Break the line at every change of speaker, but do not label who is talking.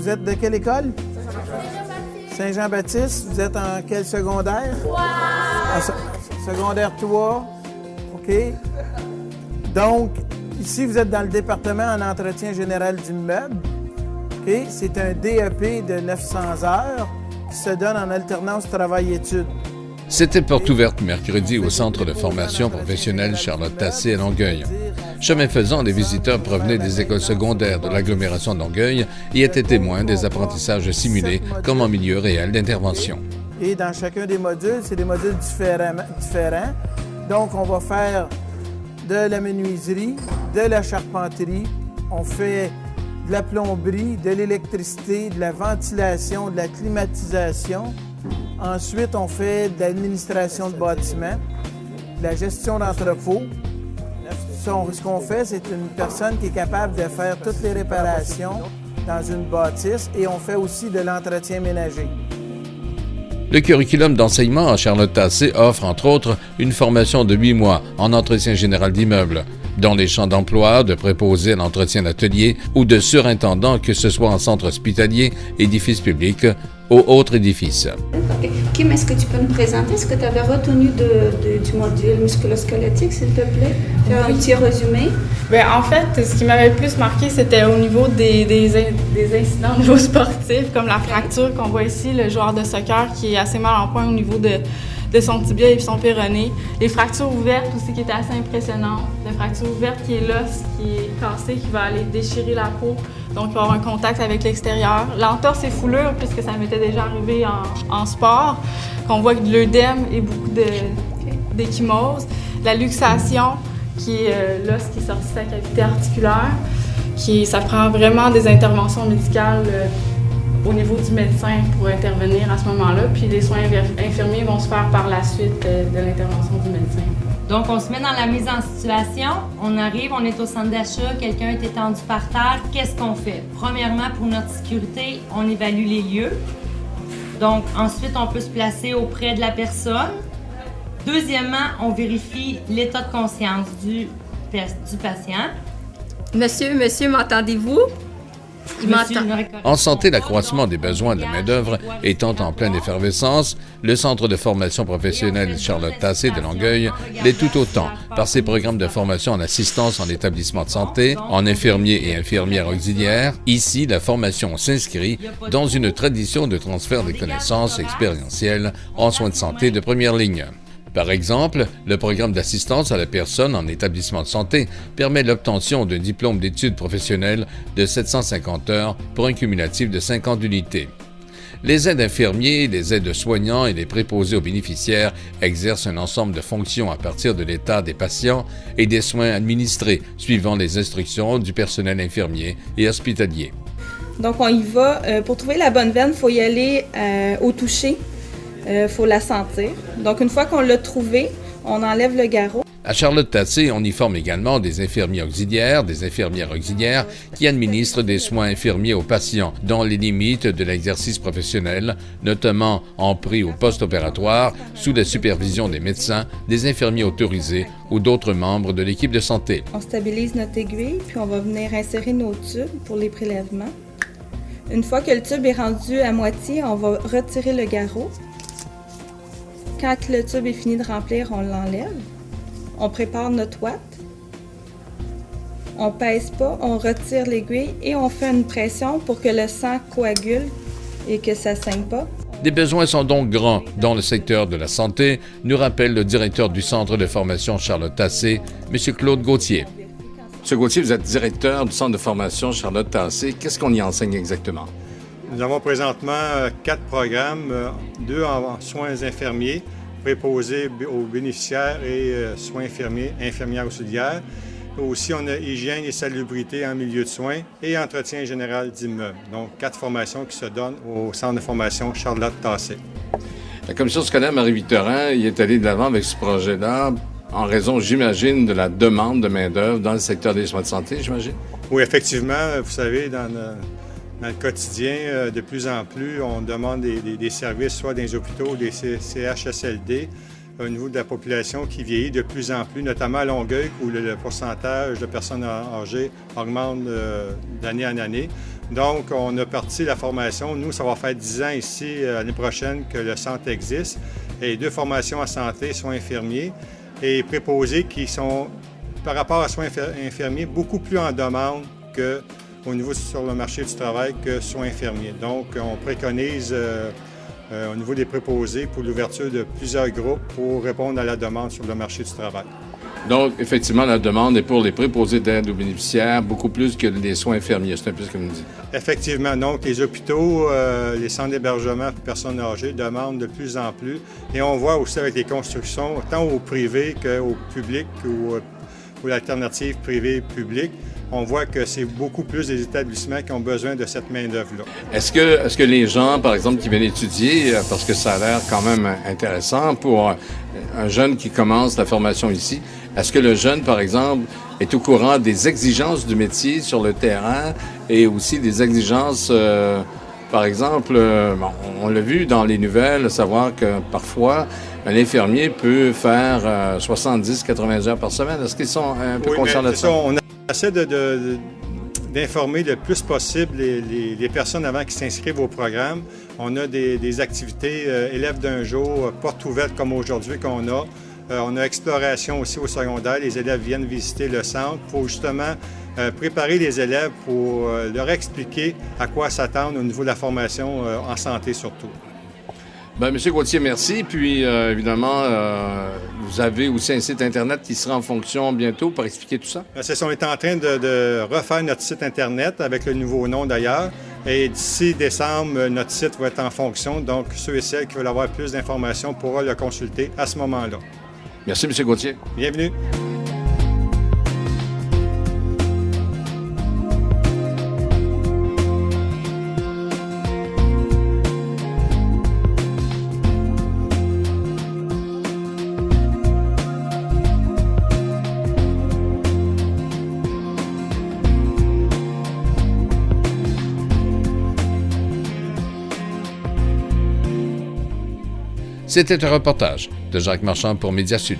Vous êtes de quelle école? Saint-Jean-Baptiste. Vous êtes en quel secondaire? 3. Secondaire 3. OK. Donc, ici, vous êtes dans le département en entretien général d'immeubles. OK. C'est un DEP de 900 heures qui se donne en alternance travail-études.
C'était porte ouverte mercredi au Centre de formation professionnelle Charlotte Tassé à Longueuil. Chemin faisant, les visiteurs provenaient des écoles secondaires de l'agglomération de Longueuil et étaient témoins des apprentissages simulés comme en milieu réel d'intervention.
Et dans chacun des modules, c'est des modules différents. Donc, on va faire de la menuiserie, de la charpenterie, on fait de la plomberie, de l'électricité, de la ventilation, de la climatisation. Ensuite, on fait de l'administration de bâtiments, de la gestion d'entrepôt. Ce qu'on fait, c'est une personne qui est capable de faire toutes les réparations dans une bâtisse et on fait aussi de l'entretien ménager.
Le curriculum d'enseignement à Charlotte Tassé offre, entre autres, une formation de 8 mois en entretien général d'immeubles, dans les champs d'emploi, de préposé à l'entretien d'atelier ou de surintendant, que ce soit en centre hospitalier, édifice public ou autre édifice.
Okay. Kim, est-ce que tu peux nous présenter ce que tu avais retenu du module musculo-squelettique, s'il te plaît? Faire un petit résumé.
Bien, en fait, ce qui m'avait le plus marqué, c'était au niveau des incidents au niveau sportif, comme la fracture qu'on voit ici, le joueur de soccer qui est assez mal en point au niveau de son tibia et son péroné. Les fractures ouvertes aussi qui étaient assez impressionnantes. La fracture ouverte qui est l'os qui est cassé, qui va aller déchirer la peau. Donc, il va y avoir un contact avec l'extérieur. L'entorse et foulure, puisque ça m'était déjà arrivé en sport, qu'on voit de l'œdème et beaucoup d'échymose. La luxation, qui est l'os qui est sorti de sa cavité articulaire. Ça prend vraiment des interventions médicales au niveau du médecin pour intervenir à ce moment-là. Puis les soins infirmiers vont se faire par la suite de l'intervention du médecin.
Donc, on se met dans la mise en situation. On arrive, on est au centre d'achat, quelqu'un est étendu par terre. Qu'est-ce qu'on fait? Premièrement, pour notre sécurité, on évalue les lieux. Donc, ensuite, on peut se placer auprès de la personne. Deuxièmement, on vérifie l'état de conscience du patient.
Monsieur, m'entendez-vous?
En santé, l'accroissement des besoins de la main-d'œuvre étant en pleine effervescence, le Centre de formation professionnelle Charlotte Tassé de Longueuil l'est tout autant par ses programmes de formation en assistance en établissement de santé, en infirmiers et infirmières auxiliaires. Ici, la formation s'inscrit dans une tradition de transfert des connaissances expérientielles en soins de santé de première ligne. Par exemple, le programme d'assistance à la personne en établissement de santé permet l'obtention d'un diplôme d'études professionnelles de 750 heures pour un cumulatif de 50 unités. Les aides infirmiers, les aides soignants et les préposés aux bénéficiaires exercent un ensemble de fonctions à partir de l'état des patients et des soins administrés, suivant les instructions du personnel infirmier et hospitalier.
Donc, on y va. Pour trouver la bonne veine, il faut y aller au toucher. Faut la sentir. Donc, une fois qu'on l'a trouvée, on enlève le garrot.
À Charlotte Tassé, on y forme également des infirmiers auxiliaires, des infirmières auxiliaires qui administrent des soins infirmiers aux patients dans les limites de l'exercice professionnel, notamment en pré- ou post-opératoire, sous la supervision des médecins, des infirmiers autorisés ou d'autres membres de l'équipe de santé.
On stabilise notre aiguille, puis on va venir insérer nos tubes pour les prélèvements. Une fois que le tube est rendu à moitié, on va retirer le garrot. Quand le tube est fini de remplir, on l'enlève. On prépare notre ouate. On pèse pas, on retire l'aiguille et on fait une pression pour que le sang coagule et que ça ne saigne pas.
Des besoins sont donc grands dans le secteur de la santé, nous rappelle le directeur du Centre de formation Charlotte Tassé, M. Claude Gauthier.
M. Gauthier, vous êtes directeur du Centre de formation Charlotte Tassé. Qu'est-ce qu'on y enseigne exactement?
Nous avons présentement 4 programmes, 2 en soins infirmiers, préposés aux bénéficiaires et soins infirmiers, infirmières auxiliaires. Aussi, on a hygiène et salubrité en milieu de soins et entretien général d'immeubles. Donc, 4 formations qui se donnent au Centre de formation Charlotte Tassé.
La commission scolaire Marie-Victorin y est allée de l'avant avec ce projet-là en raison, j'imagine, de la demande de main-d'œuvre dans le secteur des soins de santé, j'imagine?
Oui, effectivement, vous savez, dans le quotidien, de plus en plus, on demande des services, soit dans les hôpitaux, des CHSLD, au niveau de la population qui vieillit de plus en plus, notamment à Longueuil, où le pourcentage de personnes âgées augmente d'année en année. Donc, on a parti la formation. Nous, ça va faire 10 ans ici, l'année prochaine, que le centre existe. Et 2 formations en santé, soins infirmiers et préposés qui sont, par rapport à soins infirmiers, beaucoup plus en demande qu'au niveau sur le marché du travail que soins infirmiers. Donc, on préconise au niveau des préposés pour l'ouverture de plusieurs groupes pour répondre à la demande sur le marché du travail.
Donc, effectivement, la demande est pour les préposés d'aide aux bénéficiaires beaucoup plus que les soins infirmiers. C'est un peu ce que vous me dites.
Effectivement. Donc, les hôpitaux, les centres d'hébergement pour personnes âgées demandent de plus en plus. Et on voit aussi avec les constructions, tant au privé qu'au public ou l'alternative privée-publique, on voit que c'est beaucoup plus des établissements qui ont besoin de cette main-d'œuvre-là.
Est-ce que les gens, par exemple, qui viennent étudier, parce que ça a l'air quand même intéressant pour un jeune qui commence la formation ici, est-ce que le jeune, par exemple, est au courant des exigences du métier sur le terrain et aussi des exigences, par exemple, on l'a vu dans les nouvelles, savoir que parfois, un infirmier peut faire 70-80 heures par semaine. Est-ce qu'ils sont un peu conscients de ça?
On essaie d'informer le plus possible les personnes avant qu'ils s'inscrivent au programme. On a des activités élèves d'un jour, portes ouvertes comme aujourd'hui qu'on a. On a exploration aussi au secondaire. Les élèves viennent visiter le centre pour justement préparer les élèves pour leur expliquer à quoi s'attendre au niveau de la formation en santé surtout.
Bien, M. Gauthier, merci. Puis, évidemment, vous avez aussi un site Internet qui sera en fonction bientôt pour expliquer tout ça?
C'est ça, on est en train de refaire notre site Internet avec le nouveau nom d'ailleurs. Et d'ici décembre, notre site va être en fonction. Donc, ceux et celles qui veulent avoir plus d'informations pourront le consulter à ce moment-là.
Merci, M. Gauthier.
Bienvenue.
C'était un reportage de Jacques Marchand pour Média Sud.